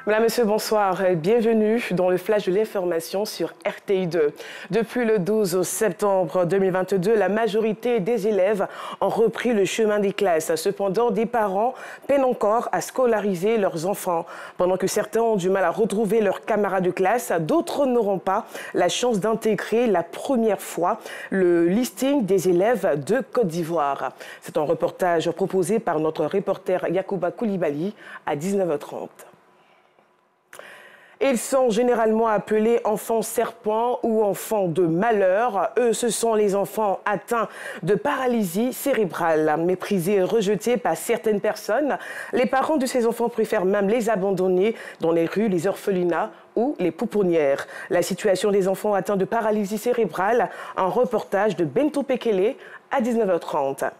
Mesdames, Messieurs, bonsoir. Bienvenue dans le flash de l'information sur RTI2. Depuis le 12 septembre 2022, la majorité des élèves ont repris le chemin des classes. Cependant, des parents peinent encore à scolariser leurs enfants. Pendant que certains ont du mal à retrouver leurs camarades de classe, d'autres n'auront pas la chance d'intégrer la première fois le listing des élèves de Côte d'Ivoire. C'est un reportage proposé par notre reporter Yacouba Koulibaly à 19h30. Ils sont généralement appelés enfants serpents ou enfants de malheur. Eux, ce sont les enfants atteints de paralysie cérébrale. Méprisés et rejetés par certaines personnes, les parents de ces enfants préfèrent même les abandonner dans les rues, les orphelinats ou les pouponnières. La situation des enfants atteints de paralysie cérébrale, un reportage de Bento Pekele à 19h30.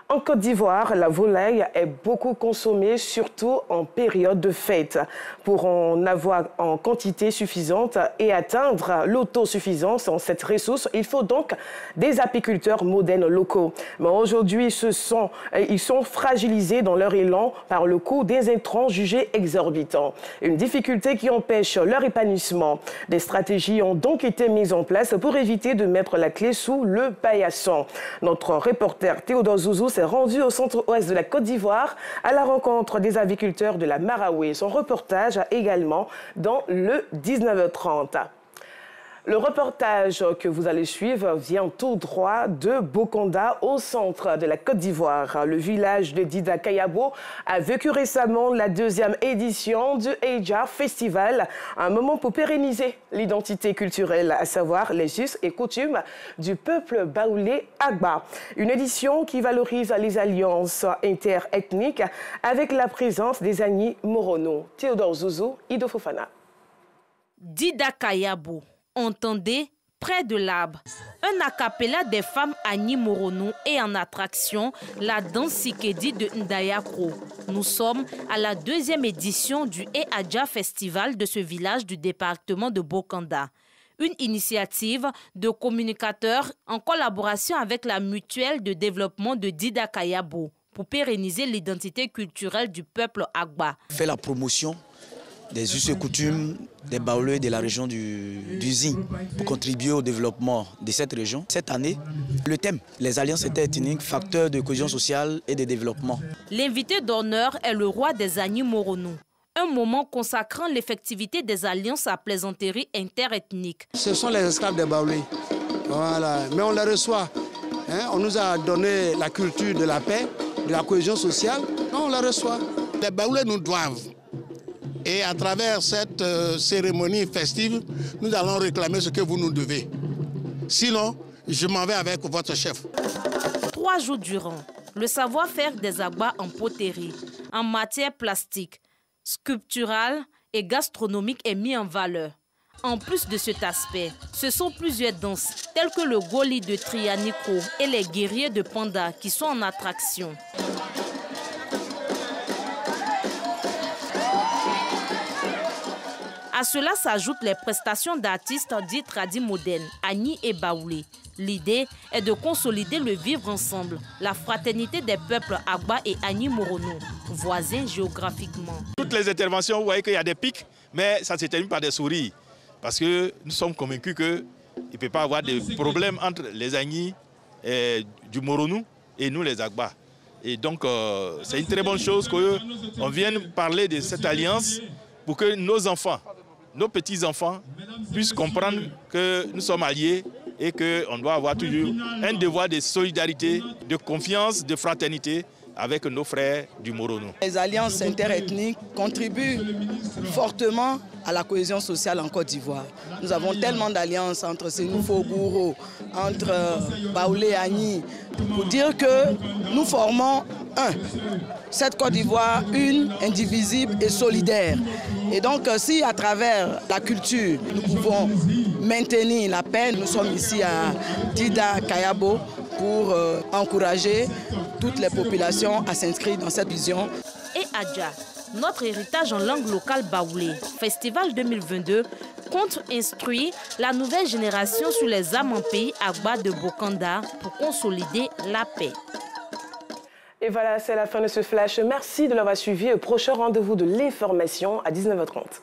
En Côte d'Ivoire, la volaille est beaucoup consommée, surtout en période de fête. Pour en avoir en quantité suffisante et atteindre l'autosuffisance en cette ressource, il faut donc des apiculteurs modernes locaux. Mais aujourd'hui, ils sont fragilisés dans leur élan par le coût des intrants jugés exorbitants. Une difficulté qui empêche leur épanouissement. Des stratégies ont donc été mises en place pour éviter de mettre la clé sous le paillasson. Notre reporter Théodore Zouzou s'est rendu au centre-ouest de la Côte d'Ivoire à la rencontre des aviculteurs de la Maraoué. Son reportage également dans le 19h30. Le reportage que vous allez suivre vient tout droit de Bokanda, au centre de la Côte d'Ivoire. Le village de Dida Kayabo a vécu récemment la 2e édition du Eidja Festival, un moment pour pérenniser l'identité culturelle, à savoir les us et coutumes du peuple baoulé Agba. Une édition qui valorise les alliances interethniques avec la présence des Agni Morono. Théodore Zouzou, Ido Fofana. Dida Kayabo. Entendez, près de l'arbre, un acapella des femmes Agni Morono et en attraction, la danse Sikedi de Ndayakro. Nous sommes à la 2e édition du Eidja Festival de ce village du département de Bokanda. Une initiative de communicateurs en collaboration avec la mutuelle de développement de Dida Kayabo pour pérenniser l'identité culturelle du peuple Agba. Fait la promotion des us et coutumes des Baoulés de la région du Zing pour contribuer au développement de cette région. Cette année, le thème, les alliances interethniques, facteurs de cohésion sociale et de développement. L'invité d'honneur est le roi des Agni Morono. Un moment consacrant l'effectivité des alliances à plaisanterie interethnique. Ce sont les esclaves des Baoulés. Voilà. Mais on les reçoit. On nous a donné la culture de la paix, de la cohésion sociale. On les reçoit. Les Baoulés nous doivent. Et à travers cette cérémonie festive, nous allons réclamer ce que vous nous devez. Sinon, je m'en vais avec votre chef. 3 jours durant, le savoir-faire des Agba en poterie, en matière plastique, sculpturale et gastronomique est mis en valeur. En plus de cet aspect, ce sont plusieurs danses, telles que le Goli de Trianico et les guerriers de Panda qui sont en attraction. À cela s'ajoutent les prestations d'artistes dits tradis modernes, Agni et Baoulé. L'idée est de consolider le vivre ensemble, la fraternité des peuples Agba et Agni Morono, voisins géographiquement. Toutes les interventions, vous voyez qu'il y a des pics, mais ça se termine par des sourires. Parce que nous sommes convaincus qu'il ne peut pas y avoir de problème entre les Agni du Morono et nous les Agba. Et donc c'est une très bonne chose qu'on vienne parler de cette alliance pour que nos enfants, nos petits-enfants puissent comprendre que nous sommes alliés et qu'on doit avoir toujours un devoir de solidarité, de confiance, de fraternité avec nos frères du Morono. Les alliances interethniques contribuent fortement à la cohésion sociale en Côte d'Ivoire. Nous avons tellement d'alliances entre Sénoufo, Gouro, entre Baoulé et Agni, pour dire que nous formons cette Côte d'Ivoire, une, indivisible et solidaire. Et donc, si à travers la culture, nous pouvons maintenir la paix, nous sommes ici à Dida Kayabo pour encourager toutes les populations à s'inscrire dans cette vision. Et Adja, notre héritage en langue locale baoulé, Festival 2022, compte instruire la nouvelle génération sur les âmes en pays Agba de Bokanda pour consolider la paix. Et voilà, c'est la fin de ce flash. Merci de l'avoir suivi. Prochain rendez-vous de l'information à 19h30.